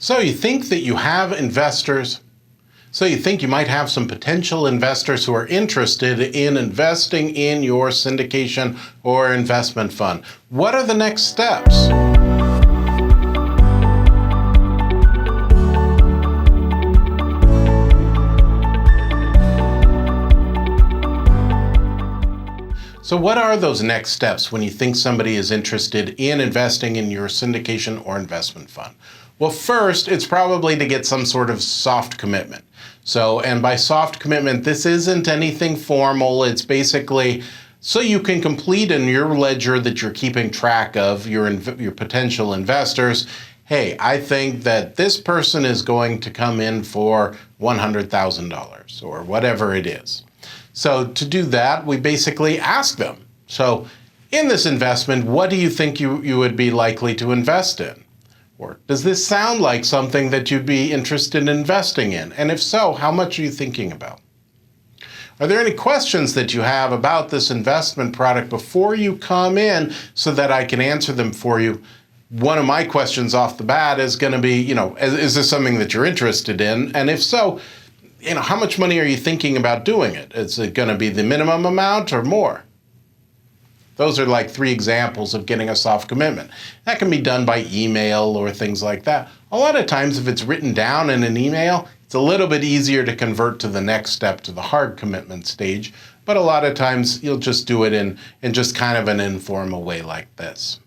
So you think that you have investors, so you think you might have some potential investors who are interested in investing in your syndication or investment fund. What are the next steps? So what are those next steps when you think somebody is interested in investing in your syndication or investment fund? Well, first, it's probably to get some sort of soft commitment. And by soft commitment, this isn't anything formal. It's basically so you can complete in your ledger that you're keeping track of your potential investors. Hey, I think that this person is going to come in for $100,000 or whatever it is. So to do that, we basically ask them, so in this investment, what do you think you would be likely to invest in? Or does this sound like something that you'd be interested in investing in? And if so, how much are you thinking about? Are there any questions that you have about this investment product before you come in so that I can answer them for you? One of my questions off the bat is going to be, is this something that you're interested in? And if so, how much money are you thinking about doing it? Is it going to be the minimum amount or more? Those are like 3 examples of getting a soft commitment. That can be done by email or things like that. A lot of times if it's written down in an email, it's a little bit easier to convert to the next step, to the hard commitment stage. But a lot of times you'll just do it in just kind of an informal way like this.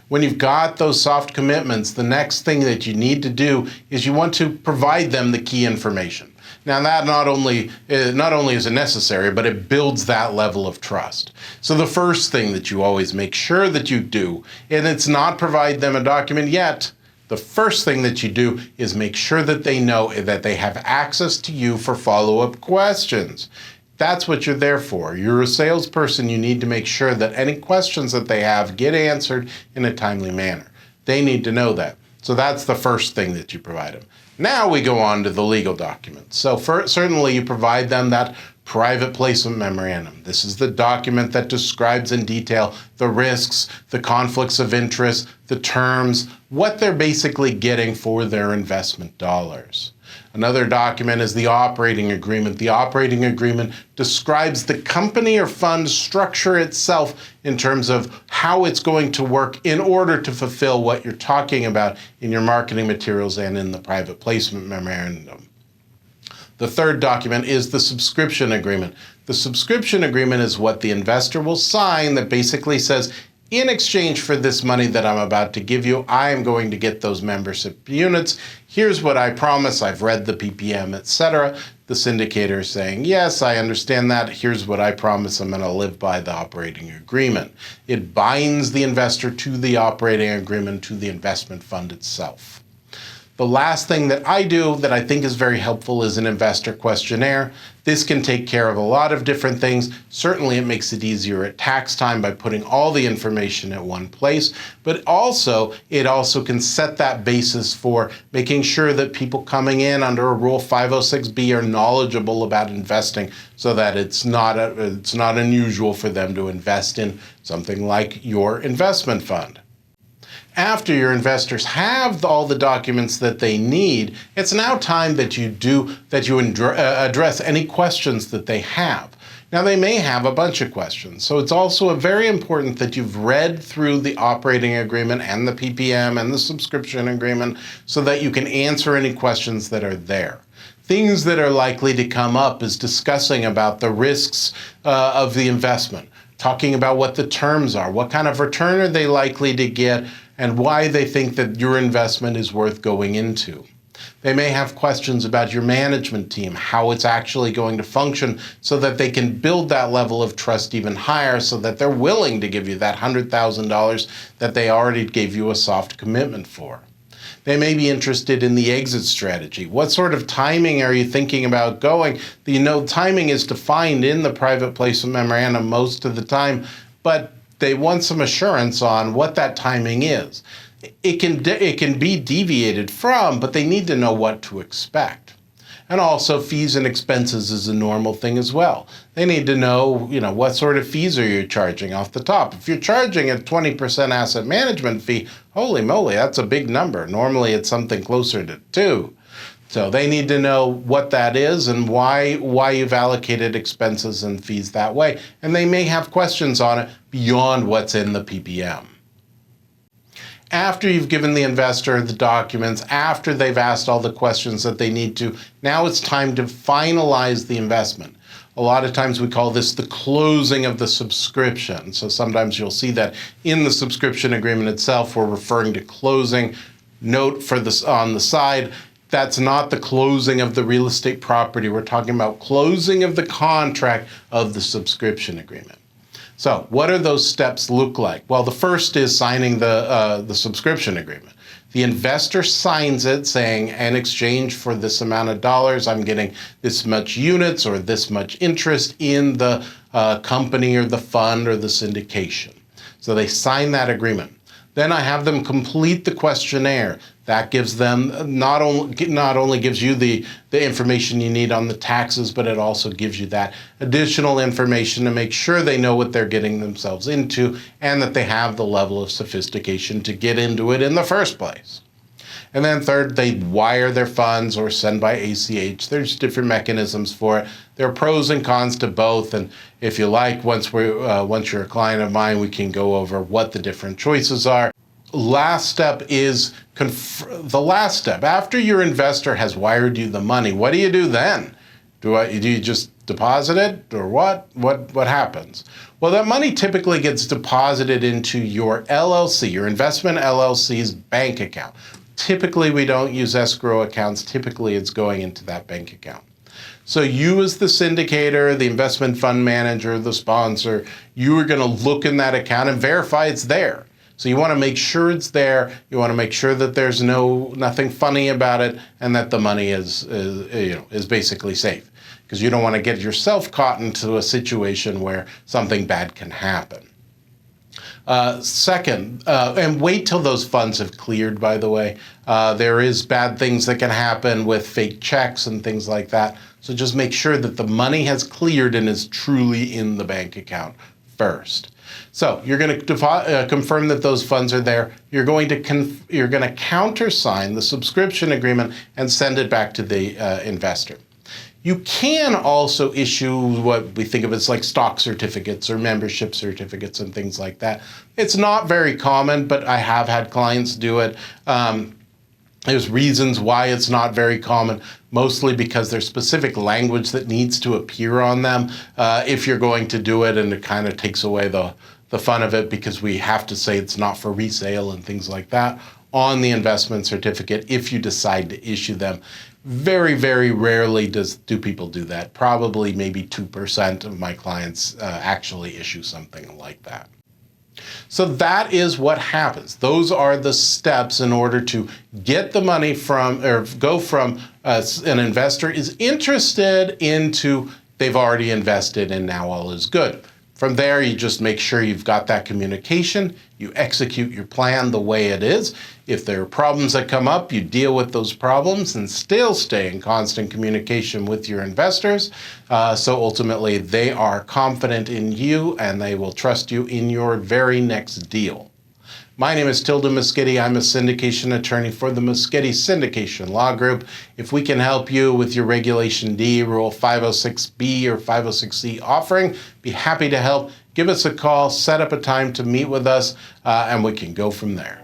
When you've got those soft commitments, the next thing that you need to do is you want to provide them the key information. Now that not only is it necessary, but it builds that level of trust. So the first thing that you always make sure that you do, and it's not provide them a document yet, the first thing that you do is make sure that they know that they have access to you for follow-up questions. That's what you're there for. You're a salesperson. You need to make sure that any questions that they have get answered in a timely manner. They need to know that. So that's the first thing that you provide them. Now we go on to the legal documents. So certainly you provide them that private placement memorandum. This is the document that describes in detail the risks, the conflicts of interest, the terms, what they're basically getting for their investment dollars. Another document is the operating agreement. The operating agreement describes the company or fund structure itself in terms of how it's going to work in order to fulfill what you're talking about in your marketing materials and in the private placement memorandum. The third document is the subscription agreement. The subscription agreement is what the investor will sign that basically says, in exchange for this money that I'm about to give you, I am going to get those membership units. Here's what I promise. I've read the PPM, etc. The syndicator is saying, yes, I understand that. Here's what I promise. I'm going to live by the operating agreement. It binds the investor to the operating agreement, to the investment fund itself. The last thing that I do that I think is very helpful is an investor questionnaire. This can take care of a lot of different things. Certainly it makes it easier at tax time by putting all the information at one place, but it also can set that basis for making sure that people coming in under a Rule 506B are knowledgeable about investing so that it's not unusual for them to invest in something like your investment fund. After your investors have all the documents that they need, it's now time that you address any questions that they have. Now, they may have a bunch of questions, so it's also very important that you've read through the operating agreement and the PPM and the subscription agreement so that you can answer any questions that are there. Things that are likely to come up is discussing about the risks of the investment, talking about what the terms are, what kind of return are they likely to get, and why they think that your investment is worth going into. They may have questions about your management team, how it's actually going to function so that they can build that level of trust even higher so that they're willing to give you that $100,000 that they already gave you a soft commitment for. They may be interested in the exit strategy. What sort of timing are you thinking about going? Timing is defined in the private placement memorandum most of the time, but they want some assurance on what that timing is. It can be deviated from, but they need to know what to expect. And also fees and expenses is a normal thing as well. They need to know, what sort of fees are you charging off the top. If you're charging a 20% asset management fee, holy moly, that's a big number. Normally it's something closer to 2. So they need to know what that is and why you've allocated expenses and fees that way. And they may have questions on it beyond what's in the PPM. After you've given the investor the documents, after they've asked all the questions that they need to, now it's time to finalize the investment. A lot of times we call this the closing of the subscription. So sometimes you'll see that in the subscription agreement itself, we're referring to closing. Note for this on the side, that's not the closing of the real estate property. We're talking about closing of the contract of the subscription agreement. So what do those steps look like? Well, the first is signing the subscription agreement. The investor signs it saying, in exchange for this amount of dollars, I'm getting this much units or this much interest in the company or the fund or the syndication. So they sign that agreement. Then I have them complete the questionnaire. That gives them not only gives you the information you need on the taxes, but it also gives you that additional information to make sure they know what they're getting themselves into and that they have the level of sophistication to get into it in the first place. And then third, they wire their funds or send by ACH. There's different mechanisms for it. There are pros and cons to both. And if you like, once you're a client of mine, we can go over what the different choices are. Last step is the last step. After your investor has wired you the money, what do you do then? Do you just deposit it or what? What happens? Well, that money typically gets deposited into your LLC, your investment LLC's bank account. Typically, we don't use escrow accounts. Typically, it's going into that bank account. So you as the syndicator, the investment fund manager, the sponsor, you are going to look in that account and verify it's there. So you want to make sure it's there. You want to make sure that there's nothing funny about it and that the money is basically safe, because you don't want to get yourself caught into a situation where something bad can happen. Second, and wait till those funds have cleared, by the way. There is bad things that can happen with fake checks and things like that. So just make sure that the money has cleared and is truly in the bank account first. So you're going to confirm that those funds are there. You're going to countersign the subscription agreement and send it back to the investor. You can also issue what we think of as like stock certificates or membership certificates and things like that. It's not very common, but I have had clients do it. There's reasons why it's not very common, mostly because there's specific language that needs to appear on them if you're going to do it, and it kind of takes away the fun of it, because we have to say it's not for resale and things like that on the investment certificate if you decide to issue them. Very, very rarely do people do that. Probably maybe 2% of my clients actually issue something like that. So that is what happens. Those are the steps in order to get the money from, or go from an investor is interested into they've already invested and now all is good. From there, you just make sure you've got that communication, you execute your plan the way it is. If there are problems that come up, you deal with those problems and still stay in constant communication with your investors. So ultimately, they are confident in you and they will trust you in your very next deal. My name is Tilda Moschetti. I'm a syndication attorney for the Moschetti Syndication Law Group. If we can help you with your Regulation D, Rule 506B or 506C offering, be happy to help. Give us a call, set up a time to meet with us, and we can go from there.